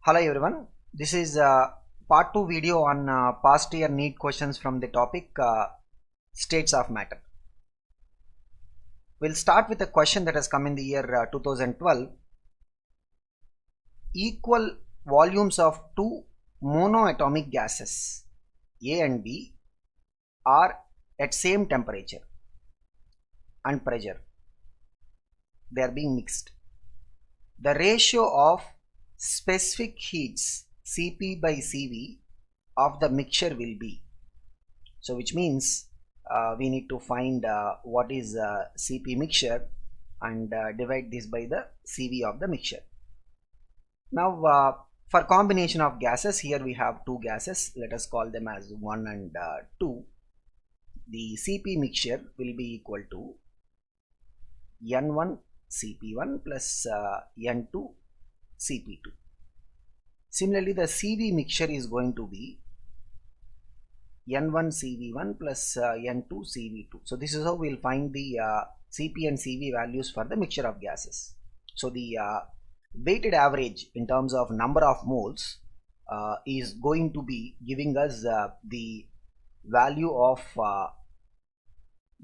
Hello everyone, this is part 2 video on past year NEET questions from the topic states of matter. We'll start with a question that has come in the year 2012. Equal volumes of two monoatomic gases A and B are at same temperature and pressure. They are being mixed. The ratio of specific heats Cp by Cv of the mixture will be. So which means we need to find what is Cp mixture and divide this by the Cv of the mixture. Now for combination of gases, here we have two gases, let us call them as 1 and 2. The Cp mixture will be equal to N1 Cp1 plus N2 Cp2. Similarly, the Cv mixture is going to be N1 Cv1 plus N2 Cv2. So this is how we will find the Cp and Cv values for the mixture of gases. So the weighted average in terms of number of moles is going to be giving us the value of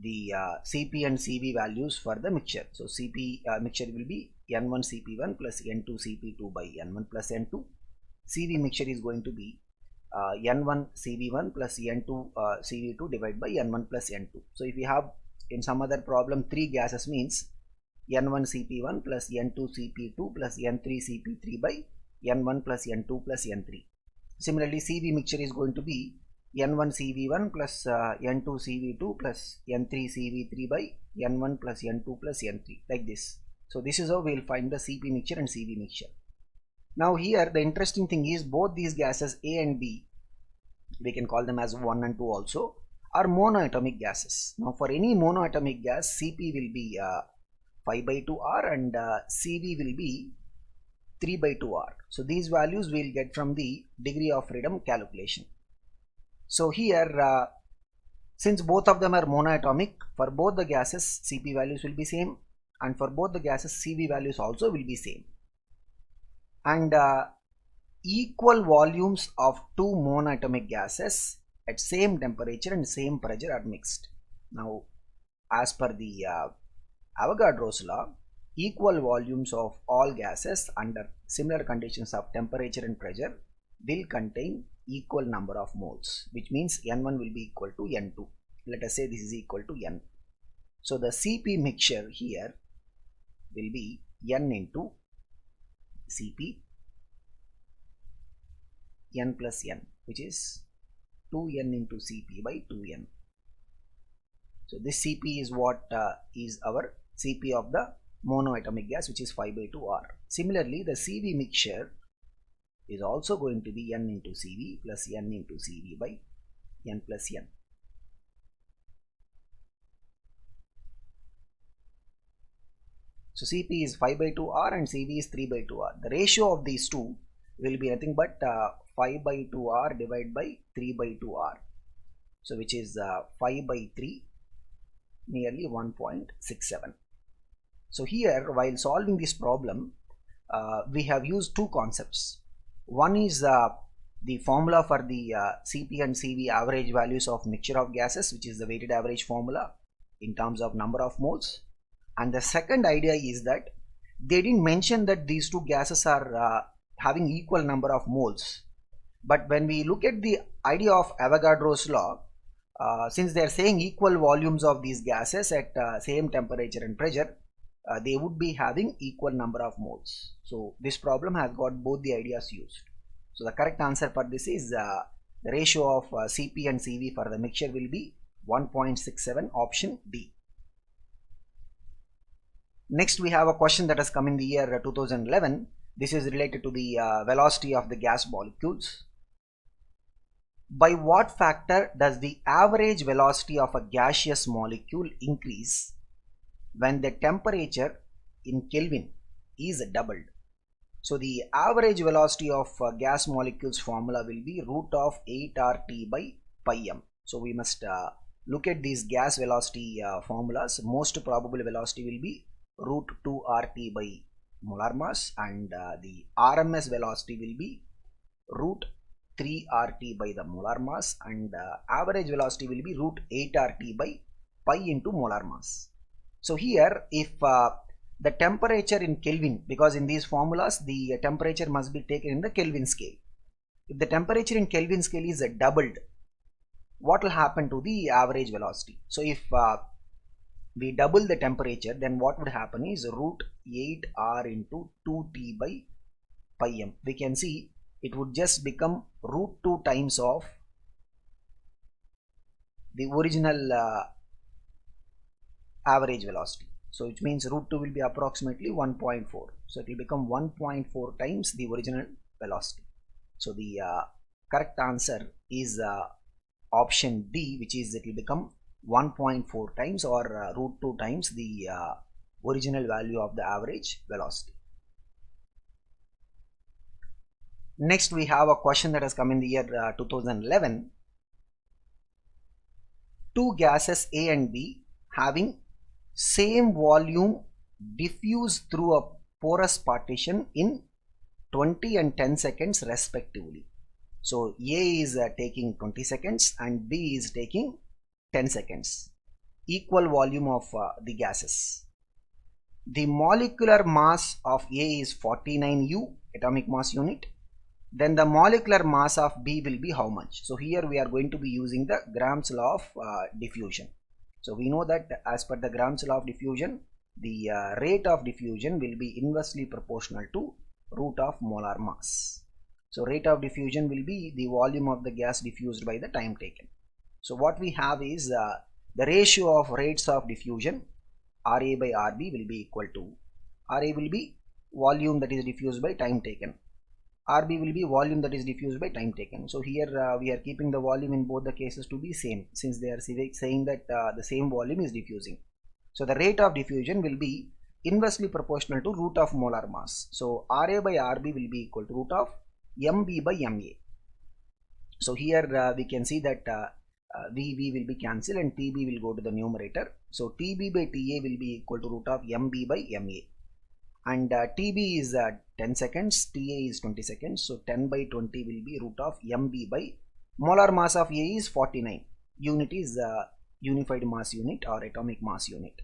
the Cp and Cv values for the mixture. So Cp mixture will be N1 Cp1 plus N2 Cp2 by N1 plus N2. Cv mixture is going to be N1 Cv1 plus N2 Cv2 divided by N1 plus N2. So if we have in some other problem 3 gases means N1 Cp1 plus N2 Cp2 plus N3 Cp3 by N1 plus N2 plus N3. Similarly, Cv mixture is going to be N1 Cv1 plus N2 Cv2 plus N3 Cv3 by N1 plus N2 plus N3, like this. So this is how we will find the Cp mixture and Cv mixture. Now here the interesting thing is both these gases A and B, we can call them as 1 and 2 also, are monoatomic gases. Now for any monoatomic gas, Cp will be 5 by 2R and Cv will be 3 by 2R. So these values we will get from the degree of freedom calculation. So here since both of them are monoatomic, for both the gases Cp values will be same and for both the gases Cv values also will be same. And equal volumes of two monoatomic gases at same temperature and same pressure are mixed. Now as per the Avogadro's law, equal volumes of all gases under similar conditions of temperature and pressure will contain equal number of moles, which means N1 will be equal to N2. Let us say this is equal to N. So the Cp mixture here will be N into Cp N plus N, which is 2N into Cp by 2N. So this Cp is what is our Cp of the monoatomic gas, which is 5 by 2R. Similarly, the Cv mixture is also going to be N into Cv plus N into Cv by N plus N. So Cp is 5 by 2R and Cv is 3 by 2R. The ratio of these two will be nothing but 5 by 2R divided by 3 by 2R. So which is 5 by 3, nearly 1.67. So here while solving this problem, we have used two concepts. One is the formula for the Cp and Cv average values of mixture of gases, which is the weighted average formula in terms of number of moles. And the second idea is that they didn't mention that these two gases are having equal number of moles. But when we look at the idea of Avogadro's law, since they are saying equal volumes of these gases at same temperature and pressure, they would be having equal number of moles. So this problem has got both the ideas used. So the correct answer for this is the ratio of Cp and Cv for the mixture will be 1.67, option D. Next we have a question that has come in the year 2011. This is related to the velocity of the gas molecules. By what factor does the average velocity of a gaseous molecule increase when the temperature in Kelvin is doubled? So the average velocity of gas molecules formula will be root of 8RT by pi m. So we must look at these gas velocity formulas. Most probable velocity will be root 2 RT by molar mass, and the RMS velocity will be root 3 RT by the molar mass, and average velocity will be root 8 RT by pi into molar mass. So here, if the temperature in Kelvin, because in these formulas the temperature must be taken in the Kelvin scale. If the temperature in Kelvin scale is doubled, what will happen to the average velocity? So if we double the temperature, then what would happen is root 8 R into 2T by pi m. We can see it would just become root 2 times of the original average velocity. So which means root 2 will be approximately 1.4. So it will become 1.4 times the original velocity. So the correct answer is option D, which is it will become 1.4 times or root 2 times the original value of the average velocity. Next, we have a question that has come in the year 2011. Two gases A and B having same volume diffuse through a porous partition in 20 and 10 seconds respectively. So A is taking 20 seconds and B is taking 10 seconds. Equal volume of the gases. The molecular mass of A is 49 U, atomic mass unit. Then the molecular mass of B will be how much? So here we are going to be using the Gram's law of diffusion. So we know that as per the Gram's law of diffusion, the rate of diffusion will be inversely proportional to root of molar mass. So rate of diffusion will be the volume of the gas diffused by the time taken. So what we have is the ratio of rates of diffusion, RA by RB, will be equal to RA will be volume that is diffused by time taken. RB will be volume that is diffused by time taken. So here we are keeping the volume in both the cases to be same, since they are saying that the same volume is diffusing. So the rate of diffusion will be inversely proportional to root of molar mass. So RA by RB will be equal to root of MB by MA. So here we can see that VV will be cancelled and TB will go to the numerator. So TB by TA will be equal to root of MB by MA. And TB is 10 seconds, TA is 20 seconds. So 10 by 20 will be root of MB by molar mass of A is 49. Unit is unified mass unit or atomic mass unit.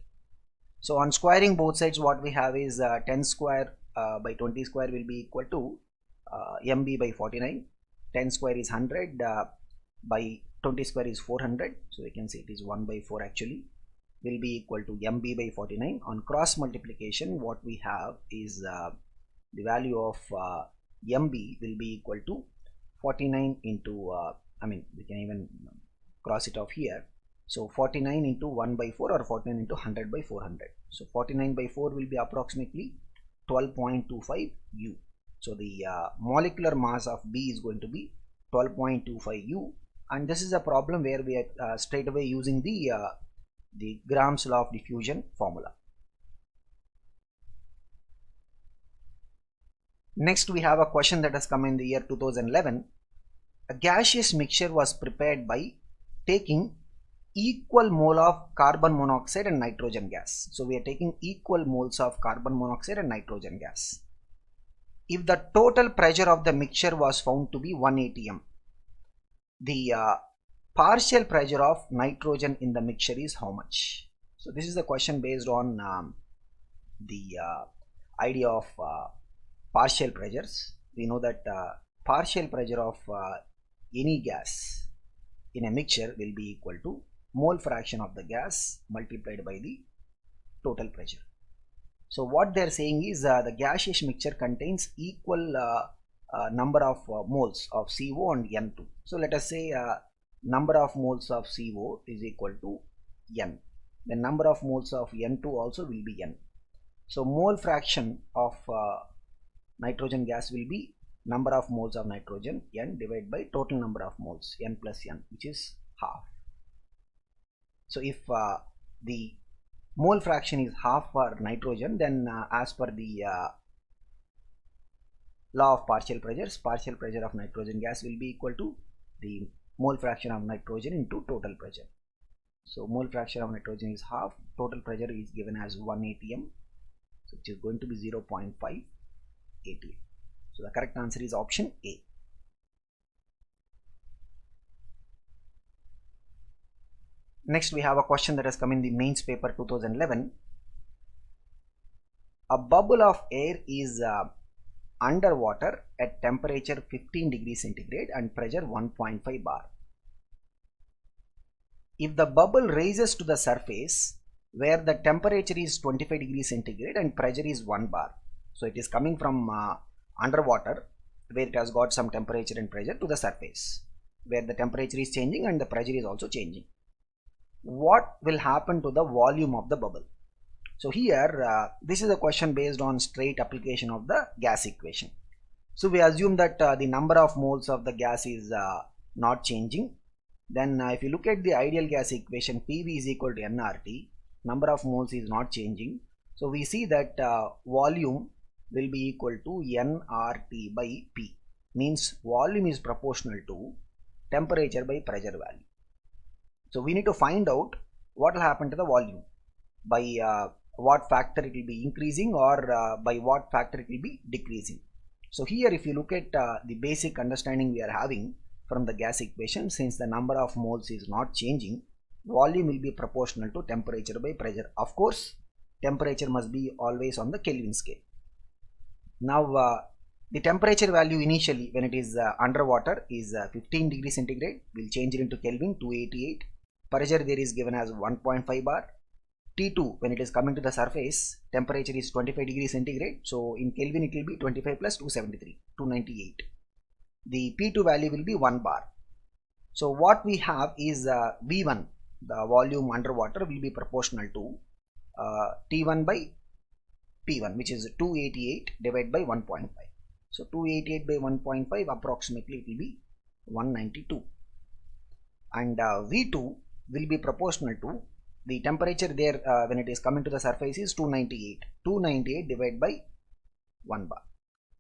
So on squaring both sides, what we have is 10 square by 20 square will be equal to MB by 49. 10 square is 100 by 20 square is 400. So we can say it is 1 by 4 actually. Will be equal to MB by 49. On cross multiplication, what we have is the value of MB will be equal to 49 into we can even cross it off here. So 49 into 1 by 4 or 49 into 100 by 400. So 49 by 4 will be approximately 12.25 U. So the molecular mass of B is going to be 12.25 U, and this is a problem where we are straight away using the Gram's law of diffusion formula. Next, we have a question that has come in the year 2011. A gaseous mixture was prepared by taking equal mole of carbon monoxide and nitrogen gas. So we are taking equal moles of carbon monoxide and nitrogen gas. If the total pressure of the mixture was found to be 1 atm, the partial pressure of nitrogen in the mixture is how much? So this is the question based on the idea of partial pressures. We know that partial pressure of any gas in a mixture will be equal to mole fraction of the gas multiplied by the total pressure. So what they are saying is the gaseous mixture contains equal number of moles of CO and N2. So let us say number of moles of CO is equal to N. The number of moles of N2 also will be N. So mole fraction of nitrogen gas will be number of moles of nitrogen N divided by total number of moles N plus N, which is half. So if the mole fraction is half for nitrogen, then as per the law of partial pressures, partial pressure of nitrogen gas will be equal to the mole fraction of nitrogen into total pressure. So mole fraction of nitrogen is half, total pressure is given as 1 atm. so which is going to be 0.588. So the correct answer is option A. Next we have a question that has come in the mains paper 2011. A bubble of air is underwater at temperature 15 degrees centigrade and pressure 1.5 bar. If the bubble rises to the surface where the temperature is 25 degrees centigrade and pressure is 1 bar, so it is coming from underwater where it has got some temperature and pressure to the surface where the temperature is changing and the pressure is also changing. What will happen to the volume of the bubble? So here this is a question based on straight application of the gas equation. So we assume that the number of moles of the gas is not changing. Then if you look at the ideal gas equation, PV is equal to nRT, number of moles is not changing. So we see that volume will be equal to nRT by P, means volume is proportional to temperature by pressure value. So we need to find out what will happen to the volume, by what factor it will be increasing or by what factor it will be decreasing. So here if you look at the basic understanding we are having from the gas equation, since the number of moles is not changing, volume will be proportional to temperature by pressure. Of course, temperature must be always on the Kelvin scale. Now the temperature value initially when it is underwater is 15 degrees centigrade. We'll change it into Kelvin, 288. Pressure there is given as 1.5 bar. T2 when it is coming to the surface, temperature is 25 degrees centigrade. So in Kelvin it will be 25 plus 273, 298. The P2 value will be 1 bar. So what we have is V1, the volume underwater, will be proportional to T1 by P1, which is 288 divided by 1.5. So 288 by 1.5 approximately it will be 192. And V2 will be proportional to the temperature there when it is coming to the surface is 298. 298 divided by 1 bar.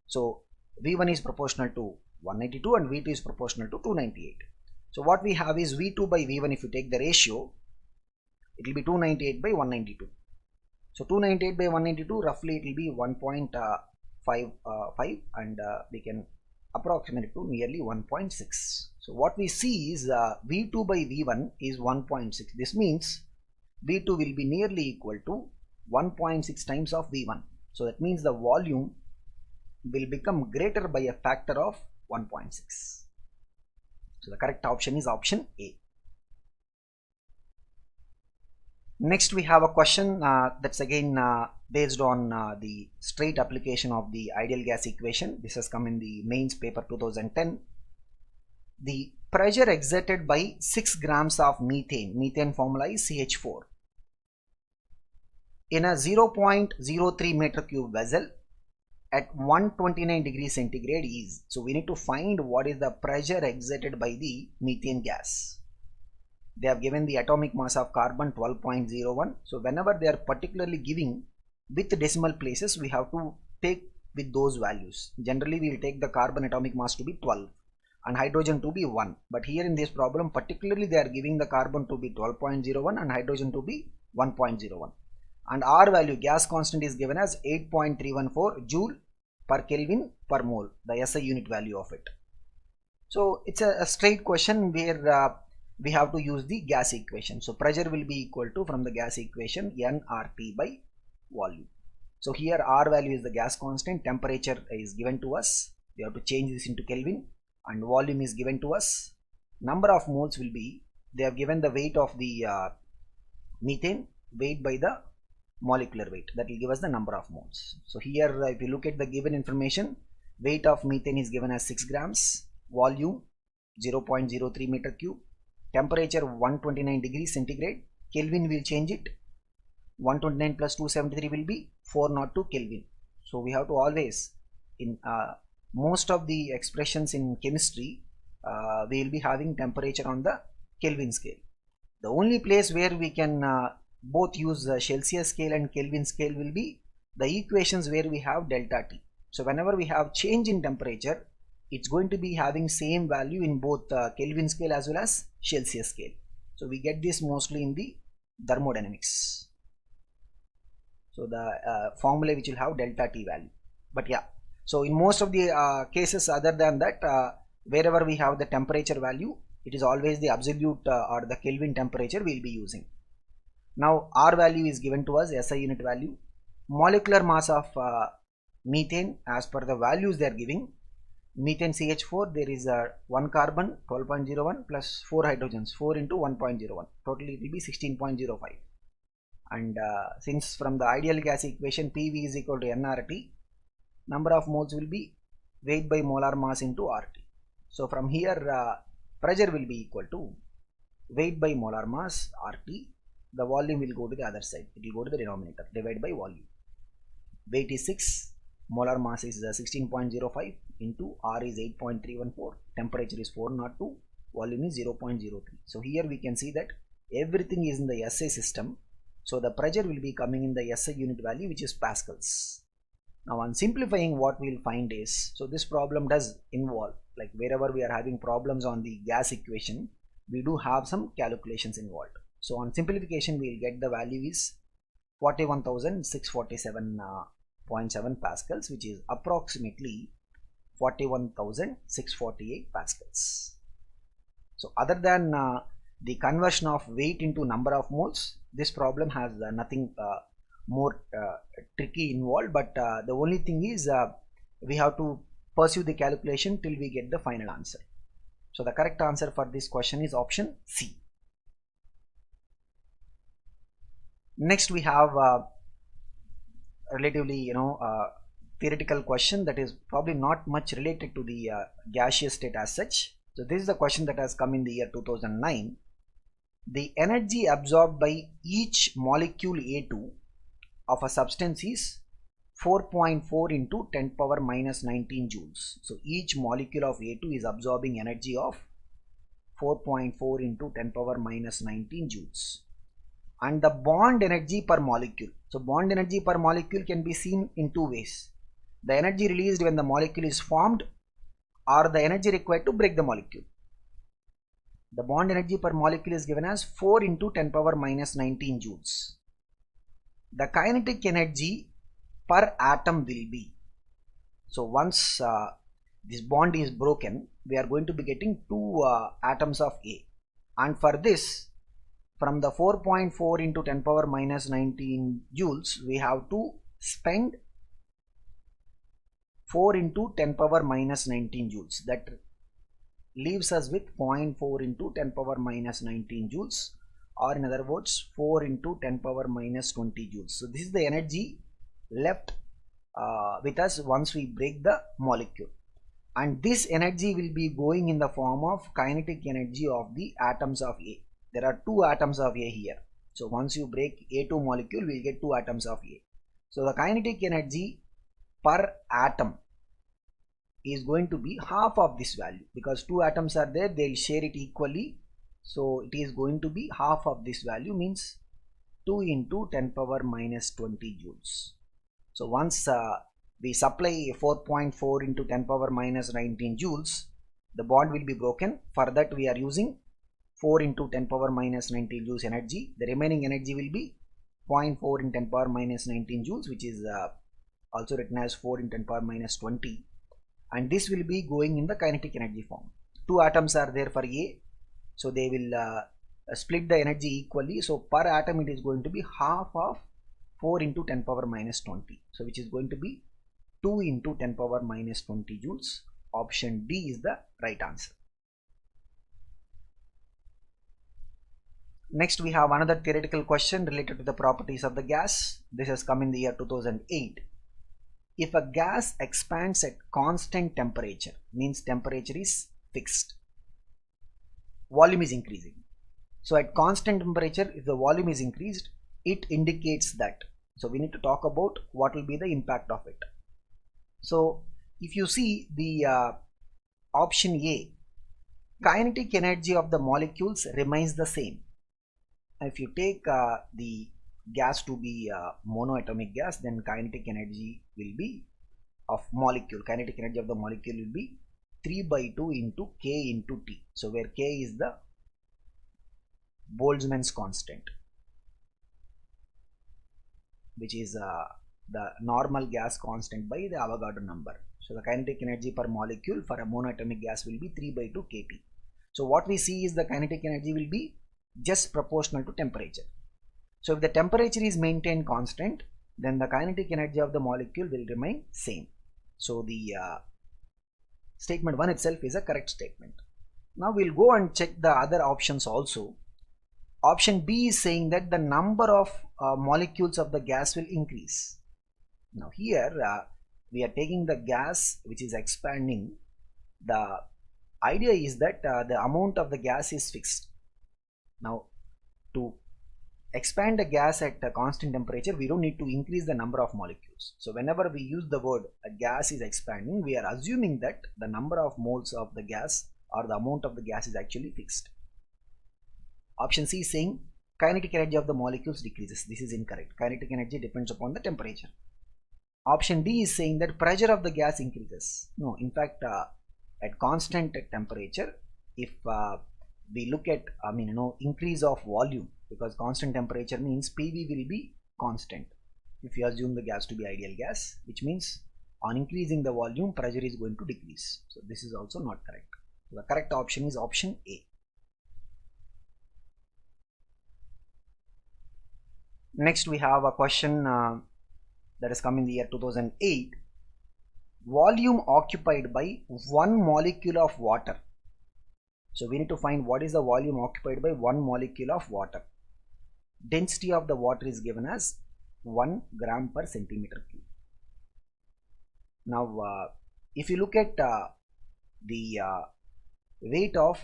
So V1 is proportional to 192 and V2 is proportional to 298. So what we have is V2 by V1, if you take the ratio, it will be 298 by 192. So 298 by 192 roughly it will be 1.55 and we can approximate it to nearly 1.6. So what we see is V2 by V1 is 1.6. This means V2 will be nearly equal to 1.6 times of V1. So that means the volume will become greater by a factor of 1.6. So the correct option is option A. Next we have a question that's again based on the straight application of the ideal gas equation. This has come in the mains paper 2010. The pressure exerted by 6 grams of methane formula is CH4, in a 0.03 meter cube vessel at 129 degrees centigrade is. So we need to find what is the pressure exerted by the methane gas. They have given the atomic mass of carbon 12.01. So whenever they are particularly giving with decimal places, we have to take with those values. Generally we will take the carbon atomic mass to be 12 and hydrogen to be 1. But here in this problem particularly they are giving the carbon to be 12.01 and hydrogen to be 1.01. And R value, gas constant, is given as 8.314 joule per Kelvin per mole, the SI unit value of it. So it's a straight question where we have to use the gas equation. So pressure will be equal to, from the gas equation, nRT by volume. So here R value is the gas constant, temperature is given to us, we have to change this into Kelvin, and volume is given to us. Number of moles will be, they have given the weight of the methane, weight by the molecular weight, that will give us the number of moles. So here if you look at the given information, weight of methane is given as 6 grams, volume 0.03 meter cube, temperature 129 degrees centigrade, Kelvin will change it, 129 plus 273 will be 402 Kelvin. So we have to always, in most of the expressions in chemistry, we will be having temperature on the Kelvin scale. The only place where we can both use Celsius scale and Kelvin scale will be the equations where we have delta T. So whenever we have change in temperature, it's going to be having same value in both Kelvin scale as well as Celsius scale. So we get this mostly in the thermodynamics. So the formula which will have delta T value. But yeah, so in most of the cases other than that, wherever we have the temperature value, it is always the absolute or the Kelvin temperature we will be using. Now R value is given to us, SI unit value. Molecular mass of methane as per the values they are giving. Methane CH4, there is 1 carbon 12.01 plus 4 hydrogens, 4 into 1.01, totally it will be 16.05. And since from the ideal gas equation PV is equal to nRT, number of moles will be weight by molar mass into RT. So from here pressure will be equal to weight by molar mass RT. The volume will go to the other side, it will go to the denominator, divided by volume. Weight is 6, molar mass is 16.05 into R is 8.314, temperature is 402, volume is 0.03. So here we can see that everything is in the SI system. So the pressure will be coming in the SI unit value, which is pascals. Now on simplifying, what we will find is, so this problem does involve, like wherever we are having problems on the gas equation, we do have some calculations involved. So on simplification, we will get the value is 41,647.7 pascals, which is approximately 41,648 pascals. So other than the conversion of weight into number of moles, this problem has nothing more tricky involved, but the only thing is we have to pursue the calculation till we get the final answer. So the correct answer for this question is option C. Next we have relatively theoretical question that is probably not much related to the gaseous state as such. So this is the question that has come in the year 2009. The energy absorbed by each molecule A2 of a substance is 4.4 into 10 power minus 19 joules. So each molecule of A2 is absorbing energy of 4.4 into 10 power minus 19 joules. And the bond energy per molecule. So bond energy per molecule can be seen in two ways. The energy released when the molecule is formed, or the energy required to break the molecule. The bond energy per molecule is given as 4 into 10 power minus 19 joules. The kinetic energy per atom will be, so once this bond is broken, we are going to be getting 2 atoms of A, and for this, from the 4.4 into 10 power minus 19 joules, we have to spend 4 into 10 power minus 19 joules. That leaves us with 0.4 into 10 power minus 19 joules, or in other words 4 into 10 power minus 20 joules. So this is the energy left with us once we break the molecule, and this energy will be going in the form of kinetic energy of the atoms of A. There are 2 atoms of A here. So once you break A2 molecule, we will get 2 atoms of A. So the kinetic energy per atom is going to be half of this value, because 2 atoms are there, they will share it equally. So it is going to be half of this value, means 2 into 10 power minus 20 joules. So once we supply 4.4 into 10 power minus 19 joules, the bond will be broken. For that we are using 4 into 10 power minus 19 joules energy. The remaining energy will be 0.4 in 10 power minus 19 joules, which is also written as 4 in 10 power minus 20, and this will be going in the kinetic energy form. 2 atoms are there for A, so they will split the energy equally. So per atom it is going to be half of 4 into 10 power minus 20, so which is going to be 2 into 10 power minus 20 joules. Option D is the right answer. Next we have another theoretical question related to the properties of the gas. This has come in the year 2008. If a gas expands at constant temperature, means temperature is fixed, volume is increasing. So at constant temperature, if the volume is increased, it indicates that. So we need to talk about what will be the impact of it. So if you see the option A, kinetic energy of the molecules remains the same. If you take the gas to be monoatomic gas, then kinetic energy will be of molecule, kinetic energy of the molecule will be 3 by 2 into K into T. So where K is the Boltzmann's constant. which is the normal gas constant by the Avogadro number. So the kinetic energy per molecule for a monoatomic gas will be 3 by 2 kT. So what we see is the kinetic energy will be just proportional to temperature. So if the temperature is maintained constant, then the kinetic energy of the molecule will remain same. So the statement 1 itself is a correct statement. Now we'll go and check the other options also. Option B is saying that the number of molecules of the gas will increase. Now here we are taking the gas which is expanding. The idea is that the amount of the gas is fixed. Now to expand a gas at a constant temperature, we don't need to increase the number of molecules. So whenever we use the word a gas is expanding, we are assuming that the number of moles of the gas or the amount of the gas is actually fixed. Option C is saying kinetic energy of the molecules decreases. This is incorrect. Kinetic energy depends upon the temperature. Option D is saying that pressure of the gas increases. No, in fact, at constant temperature, if we look at increase of volume, because constant temperature means PV will be constant if you assume the gas to be ideal gas, which means on increasing the volume pressure is going to decrease. So this is also not correct. So the correct option is option A. Next we have a question that is come in the year 2008. Volume occupied by one molecule of water. So we need to find what is the volume occupied by one molecule of water. Density of the water is given as 1 gram per centimeter cube. Now if you look at the weight of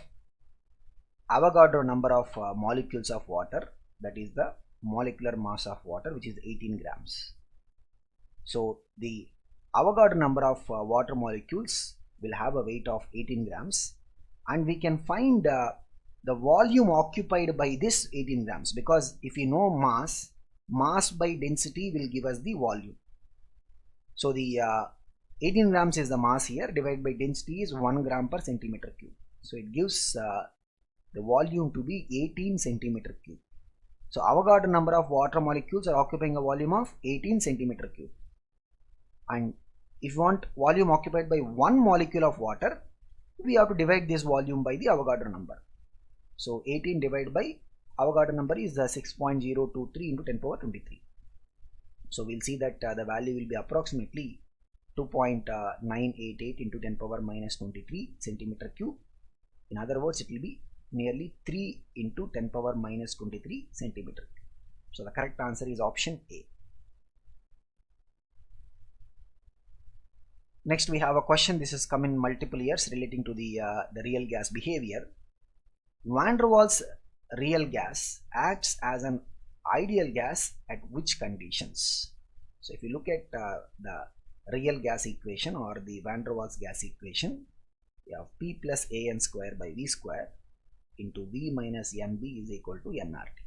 Avogadro number of molecules of water, that is the molecular mass of water, which is 18 grams. So the Avogadro number of water molecules will have a weight of 18 grams, and we can find the volume occupied by this 18 grams, because if you know mass by density will give us the volume. So the 18 grams is the mass here, divided by density is 1 gram per centimeter cube. So it gives the volume to be 18 centimeter cube. So Avogadro number of water molecules are occupying a volume of 18 centimeter cube. And if you want volume occupied by one molecule of water, we have to divide this volume by the Avogadro number. So 18 divided by Avogadro number is 6.023 into 10 power 23. So we'll see that the value will be approximately 2.988 into 10 power minus 23 centimeter cube. In other words, it will be nearly 3 into 10 power minus 23 centimeter cube. So the correct answer is option A. Next we have a question. This has come in multiple years relating to the real gas behavior. Van der Waals real gas acts as an ideal gas at which conditions? So if you look at the real gas equation or the Van der Waals gas equation, we have P plus AN square by V square into V minus NB is equal to nRT.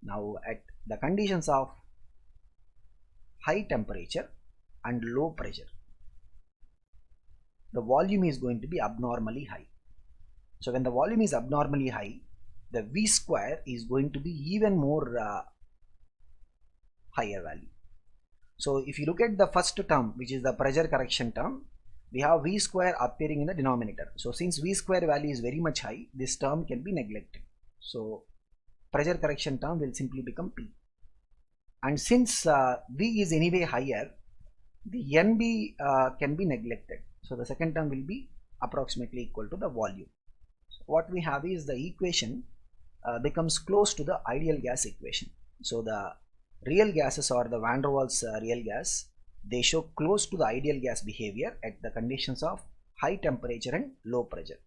Now at the conditions of high temperature and low pressure, the volume is going to be abnormally high. So when the volume is abnormally high, the V square is going to be even more higher value. So if you look at the first term, which is the pressure correction term, we have V square appearing in the denominator. So since V square value is very much high, this term can be neglected. So pressure correction term will simply become P. And since V is anyway higher, the NB can be neglected. So the second term will be approximately equal to the volume. So what we have is the equation becomes close to the ideal gas equation. So the real gases or the Van der Waals real gas, they show close to the ideal gas behavior at the conditions of high temperature and low pressure.